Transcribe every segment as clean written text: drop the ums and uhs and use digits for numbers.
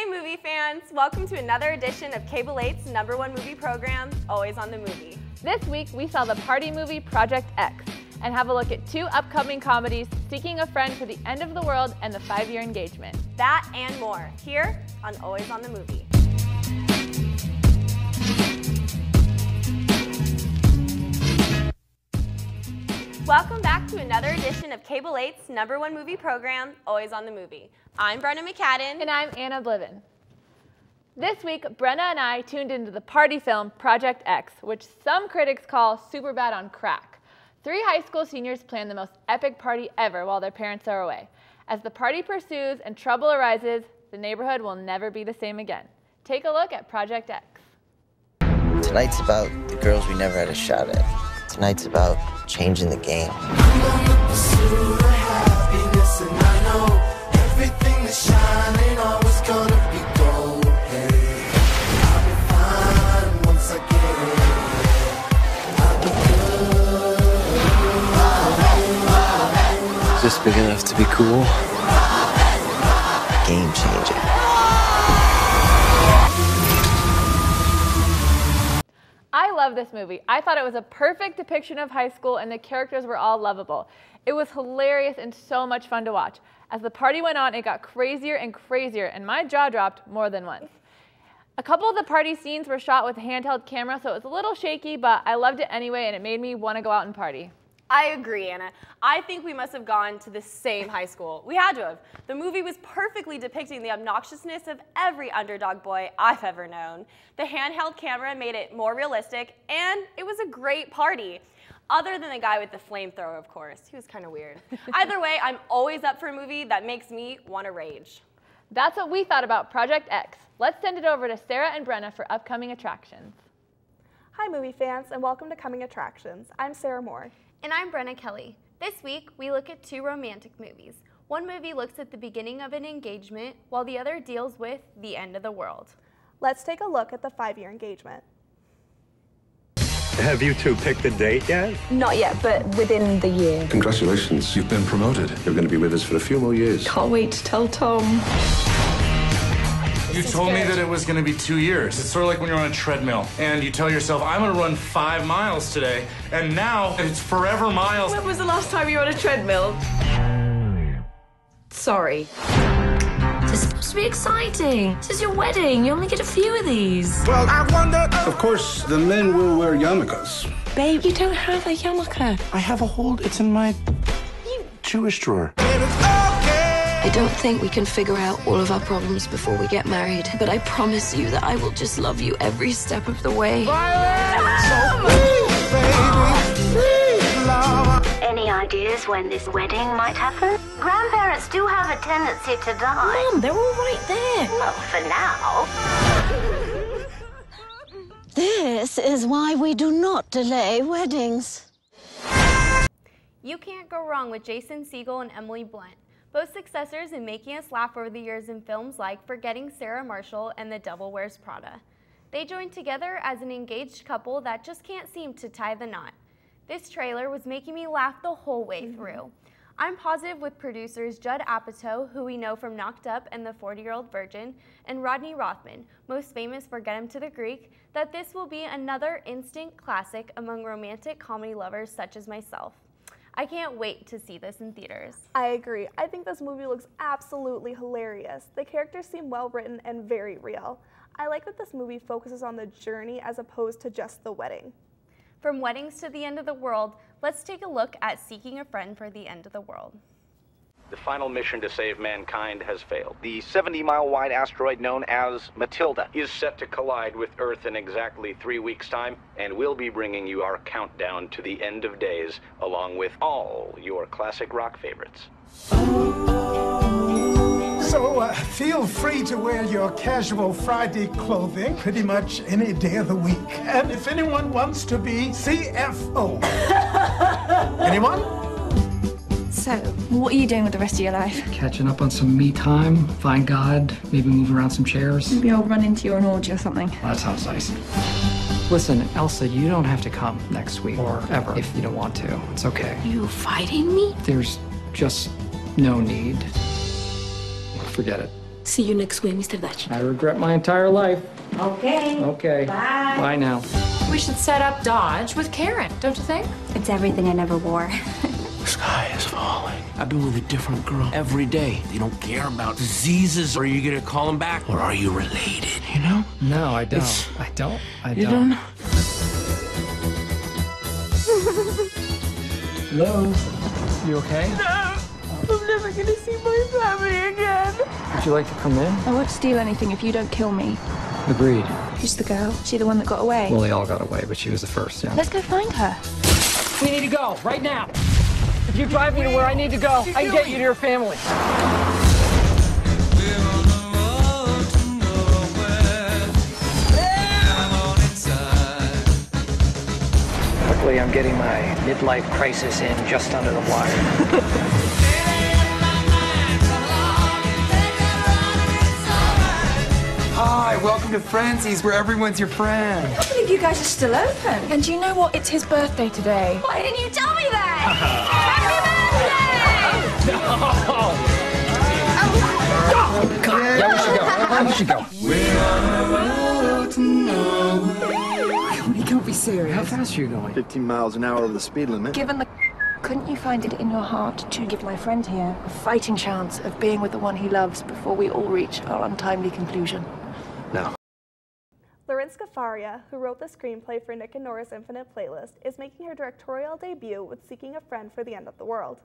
movie fans! Welcome to another edition of Cable 8's #1 movie program, Always on the Movie. This week, we saw the party movie Project X and have a look at 2 upcoming comedies, Seeking a Friend for the End of the World and The 5-Year Engagement. That and more, here on Always on the Movie. Welcome back to another edition of Cable 8's #1 movie program, Always on the Movie. I'm Brenna McCadden. And I'm Anna Bliven. This week, Brenna and I tuned into the party film Project X, which some critics call Superbad on crack. 3 high school seniors plan the most epic party ever while their parents are away. As the party pursues and trouble arises, the neighborhood will never be the same again. Take a look at Project X. Tonight's about the girls we never had a shot at. Tonight's about changing the game. Is this big enough to be cool? Game changer. I love this movie. I thought it was a perfect depiction of high school and the characters were all lovable. It was hilarious and so much fun to watch. As the party went on, it got crazier and crazier and my jaw dropped more than once. A couple of the party scenes were shot with a handheld camera, so it was a little shaky, but I loved it anyway and it made me want to go out and party. I agree, Anna. I think we must have gone to the same high school. We had to have. The movie was perfectly depicting the obnoxiousness of every underdog boy I've ever known. The handheld camera made it more realistic, and it was a great party. Other than the guy with the flamethrower, of course. He was kind of weird. Either way, I'm always up for a movie that makes me want to rage. That's what we thought about Project X. Let's send it over to Sarah and Brenna for upcoming attractions. Hi movie fans and welcome to Coming Attractions. I'm Sarah Moore. And I'm Brenna Kelly. This week, we look at 2 romantic movies. One movie looks at the beginning of an engagement, while the other deals with the end of the world. Let's take a look at the 5-year engagement. Have you 2 picked a date yet? Not yet, but within the year. Congratulations, you've been promoted. You're going to be with us for a few more years. Can't wait to tell Tom. You told me that it was going to be 2 years. It's sort of like when you're on a treadmill and you tell yourself, I'm going to run 5 miles today, and now it's forever miles. When was the last time you were on a treadmill? Sorry. This is supposed to be exciting. This is your wedding. You only get a few of these. Well, I wonder... Of course, the men will wear yarmulkes. Babe, you don't have a yarmulke. I have a hold. It's in my Jewish drawer. I don't think we can figure out all of our problems before we get married, but I promise you that I will just love you every step of the way. Any ideas when this wedding might happen? Grandparents do have a tendency to die. Mom, they're all right there. Well, for now. This is why we do not delay weddings. You can't go wrong with Jason Segel and Emily Blunt, both successors in making us laugh over the years in films like Forgetting Sarah Marshall and The Devil Wears Prada. They joined together as an engaged couple that just can't seem to tie the knot. This trailer was making me laugh the whole way through. I'm positive with producers Judd Apatow, who we know from Knocked Up and The 40-Year-Old Virgin, and Rodney Rothman, most famous for Get Him to the Greek, that this will be another instant classic among romantic comedy lovers such as myself. I can't wait to see this in theaters. I agree. I think this movie looks absolutely hilarious. The characters seem well written and very real. I like that this movie focuses on the journey as opposed to just the wedding. From weddings to the end of the world, let's take a look at Seeking a Friend for the End of the World. The final mission to save mankind has failed. The 70-mile-wide asteroid known as Matilda is set to collide with Earth in exactly 3 weeks' time, and we'll be bringing you our countdown to the end of days, along with all your classic rock favorites. So feel free to wear your casual Friday clothing pretty much any day of the week. And if anyone wants to be CFO. Anyone? So, what are you doing with the rest of your life? Catching up on some me time, find God, maybe move around some chairs. Maybe I'll run into you an orgy or something. Well, that sounds nice. Listen, Elsa, you don't have to come next week or ever if you don't want to. It's okay. You fighting me? There's just no need. Forget it. See you next week, Mr. Dachi. I regret my entire life. Okay. Okay. Bye. Bye now. We should set up Dodge with Karen, don't you think? It's everything I never wore. The sky is falling. I've been with a different girl every day. They don't care about diseases. Are you gonna call them back? Or are you related, you know? No, I don't. I You don't? Hello? You okay? No! I'm never gonna see my family again. Would you like to come in? I won't steal anything if you don't kill me. Agreed. Who's the girl? She the one that got away? Well, they all got away, but she was the first, yeah. Let's go find her. We need to go, right now. If you drive me to where I need to go, I can get you to your family. Luckily, I'm getting my midlife crisis in just under the wire. Hi, welcome to Francie's, where everyone's your friend. I can't believe you guys are still open. And do you know what? It's his birthday today. Why didn't you tell me that? Happy birthday! Yeah, we should go. We should go. We're on the road to nowhere. You can't be serious. How fast are you going? 15 miles an hour over the speed limit. Given the... Couldn't you find it in your heart to give my friend here a fighting chance of being with the one he loves before we all reach our untimely conclusion? No. Lauren Scafaria, who wrote the screenplay for Nick and Nora's Infinite Playlist, is making her directorial debut with Seeking a Friend for the End of the World.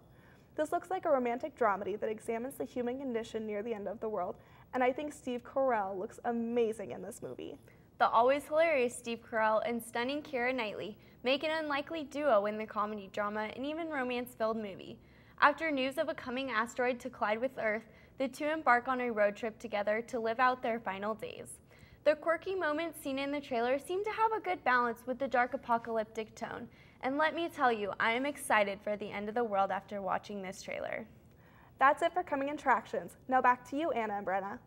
This looks like a romantic dramedy that examines the human condition near the end of the world, and I think Steve Carell looks amazing in this movie. The always hilarious Steve Carell and stunning Keira Knightley make an unlikely duo in the comedy, drama, and even romance-filled movie. After news of a coming asteroid to collide with Earth, the two embark on a road trip together to live out their final days. The quirky moments seen in the trailer seem to have a good balance with the dark apocalyptic tone, and let me tell you, I am excited for the end of the world after watching this trailer. That's it for coming attractions. Now back to you, Anna and Brenna.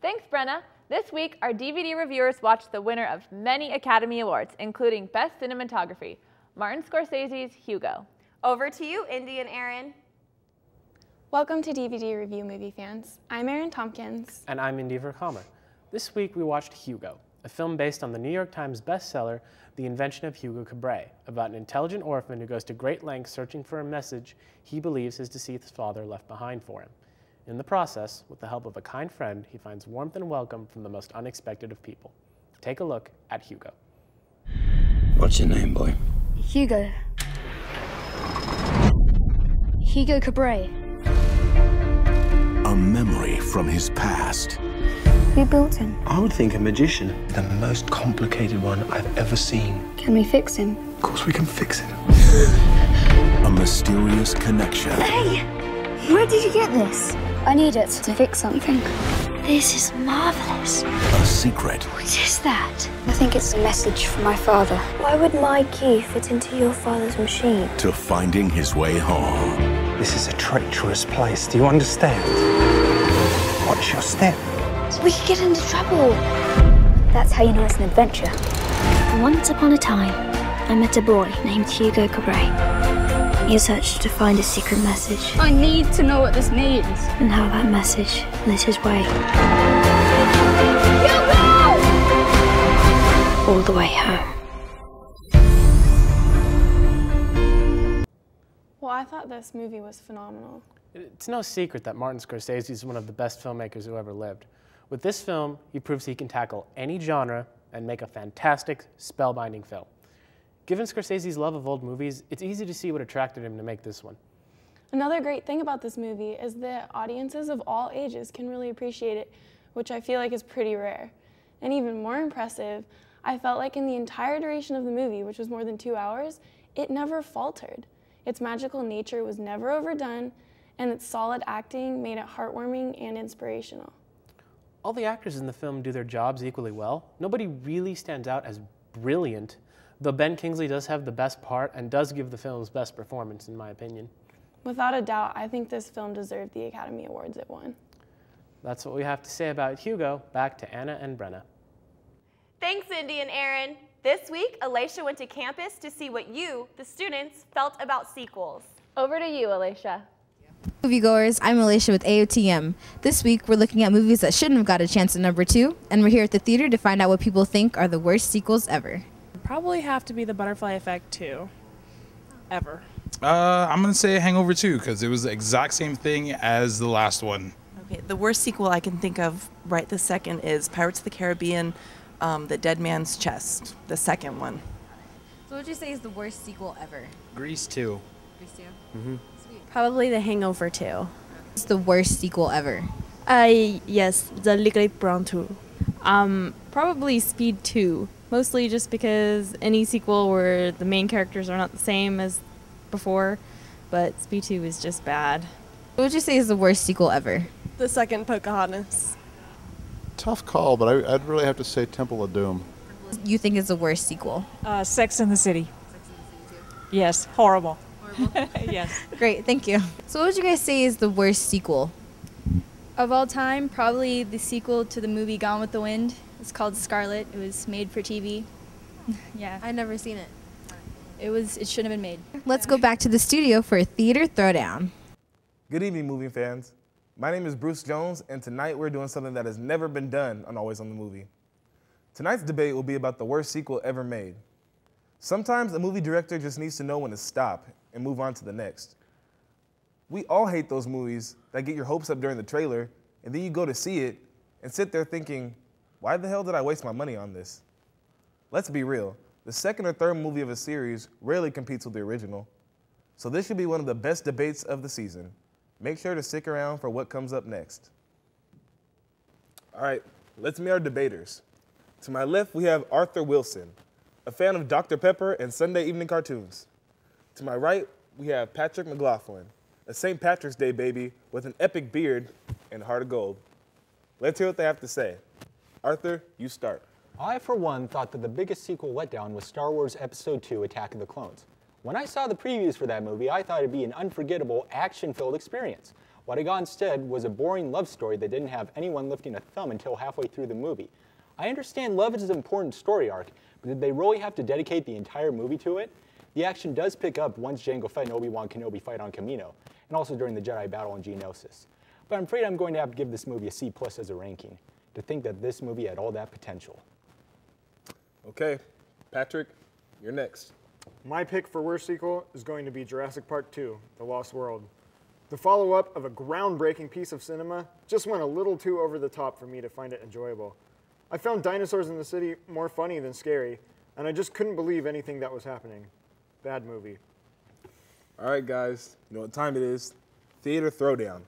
Thanks, Brenna. This week, our DVD reviewers watched the winner of many Academy Awards, including Best Cinematography, Martin Scorsese's Hugo. Over to you, Indy and Aaron. Welcome to DVD Review Movie Fans. I'm Aaron Tompkins. And I'm Indy Verkammer. This week we watched Hugo, a film based on the New York Times bestseller, The Invention of Hugo Cabret, about an intelligent orphan who goes to great lengths searching for a message he believes his deceased father left behind for him. In the process, with the help of a kind friend, he finds warmth and welcome from the most unexpected of people. Take a look at Hugo. What's your name, boy? Hugo. Hugo Cabret. A memory from his past. Who built him? I would think a magician. The most complicated one I've ever seen. Can we fix him? Of course we can fix it. A mysterious connection. Hey! Where did you get this? I need it to fix something. This is marvelous. A secret. What is that? I think it's a message from my father. Why would my key fit into your father's machine? To finding his way home. This is a treacherous place. Do you understand? Watch your step. We could get into trouble. That's how you know it's an adventure. Once upon a time, I met a boy named Hugo Cabret. He searched to find a secret message. I need to know what this means. And how that message lit his way. Hugo! All the way home. Well, I thought this movie was phenomenal. It's no secret that Martin Scorsese is one of the best filmmakers who ever lived. With this film, he proves he can tackle any genre and make a fantastic, spellbinding film. Given Scorsese's love of old movies, it's easy to see what attracted him to make this one. Another great thing about this movie is that audiences of all ages can really appreciate it, which I feel like is pretty rare. And even more impressive, I felt like in the entire duration of the movie, which was more than 2 hours, it never faltered. Its magical nature was never overdone, and its solid acting made it heartwarming and inspirational. All the actors in the film do their jobs equally well. Nobody really stands out as brilliant, though Ben Kingsley does have the best part and does give the film's best performance, in my opinion. Without a doubt, I think this film deserved the Academy Awards it won. That's what we have to say about Hugo. Back to Anna and Brenna. Thanks, Indy and Aaron. This week, Alicia went to campus to see what you, the students, felt about sequels. Over to you, Alicia. Moviegoers, I'm Alicia with AOTM. This week, we're looking at movies that shouldn't have got a chance at number 2, and we're here at the theater to find out what people think are the worst sequels ever. Probably have to be The Butterfly Effect 2. Ever. I'm going to say Hangover 2, because it was the exact same thing as the last one. Okay, the worst sequel I can think of right this second is Pirates of the Caribbean, The Dead Man's Chest, the second one. So what would you say is the worst sequel ever? Grease 2. Grease 2? Mm-hmm. Probably The Hangover 2. It's the worst sequel ever. Yes, The Legally Brown 2. Probably Speed 2. Mostly just because any sequel where the main characters are not the same as before, but Speed 2 is just bad. What would you say is the worst sequel ever? The second Pocahontas. Tough call, but I'd really have to say Temple of Doom. You think is the worst sequel? Sex and the City. Yes, horrible. Yes. Great, thank you. So what would you guys say is the worst sequel? Of all time, probably the sequel to the movie Gone with the Wind. It's called Scarlet. It was made for TV. Yeah. I've never seen it. It shouldn't have been made. Let's go back to the studio for a theater throwdown. Good evening, movie fans. My name is Bruce Jones, and tonight we're doing something that has never been done on Always on the Movie. Tonight's debate will be about the worst sequel ever made. Sometimes a movie director just needs to know when to stop and move on to the next. We all hate those movies that get your hopes up during the trailer, and then you go to see it and sit there thinking, why the hell did I waste my money on this? Let's be real, the second or third movie of a series rarely competes with the original. So this should be one of the best debates of the season. Make sure to stick around for what comes up next. All right, let's meet our debaters. To my left, we have Arthur Wilson, a fan of Dr. Pepper and Sunday evening cartoons. To my right, we have Patrick McLaughlin, a St. Patrick's Day baby with an epic beard and a heart of gold. Let's hear what they have to say. Arthur, you start. I, for one, thought that the biggest sequel letdown was Star Wars Episode II: Attack of the Clones. When I saw the previews for that movie, I thought it'd be an unforgettable, action-filled experience. What I got instead was a boring love story that didn't have anyone lifting a thumb until halfway through the movie. I understand love is an important story arc, but did they really have to dedicate the entire movie to it? The action does pick up once Jango Fett and Obi-Wan Kenobi fight on Kamino, and also during the Jedi battle on Geonosis. But I'm afraid I'm going to have to give this movie a C+ as a ranking, to think that this movie had all that potential. Okay, Patrick, you're next. My pick for worst sequel is going to be Jurassic Park 2, The Lost World. The follow-up of a groundbreaking piece of cinema just went a little too over the top for me to find it enjoyable. I found Dinosaurs in the City more funny than scary, and I just couldn't believe anything that was happening. Bad movie. All right, guys, you know what time it is. Theater throwdown.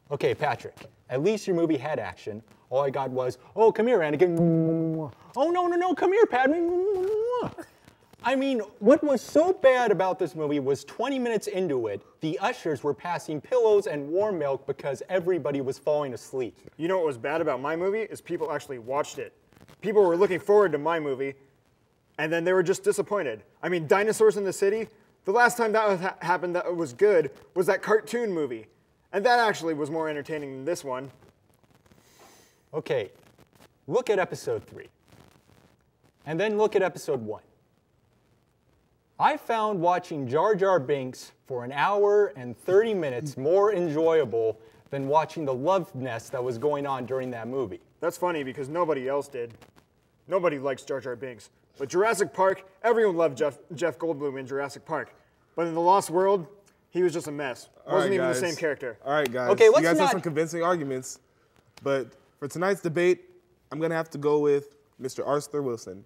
Okay, Patrick, at least your movie had action. All I got was, oh, come here, Anakin. Oh, no, come here, Padme. I mean, what was so bad about this movie was 20 minutes into it, the ushers were passing pillows and warm milk because everybody was falling asleep. You know what was bad about my movie is people actually watched it. People were looking forward to my movie, and then they were just disappointed. I mean, Dinosaurs in the City, the last time that happened that was good was that cartoon movie. And that actually was more entertaining than this one. Okay, look at episode 3. And then look at episode 1. I found watching Jar Jar Binks for an hour and 30 minutes more enjoyable than watching the love nest that was going on during that movie. That's funny because nobody else did. Nobody likes Jar Jar Binks. But Jurassic Park, everyone loved Jeff Goldblum in Jurassic Park. But in The Lost World, he was just a mess. Wasn't even the same character. All right, guys. Okay, you guys have some convincing arguments. But for tonight's debate, I'm going to have to go with Mr. Arthur Wilson.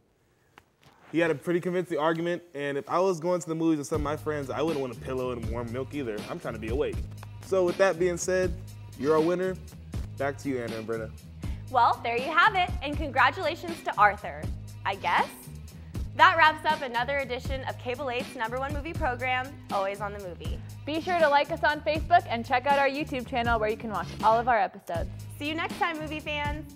He had a pretty convincing argument, and if I was going to the movies with some of my friends, I wouldn't want a pillow and warm milk either. I'm trying to be awake. So with that being said, you're our winner. Back to you, Anna and Brenna. Well, there you have it, and congratulations to Arthur, I guess. That wraps up another edition of Cable 8's #1 movie program, Always on the Movie. Be sure to like us on Facebook and check out our YouTube channel where you can watch all of our episodes. See you next time, movie fans.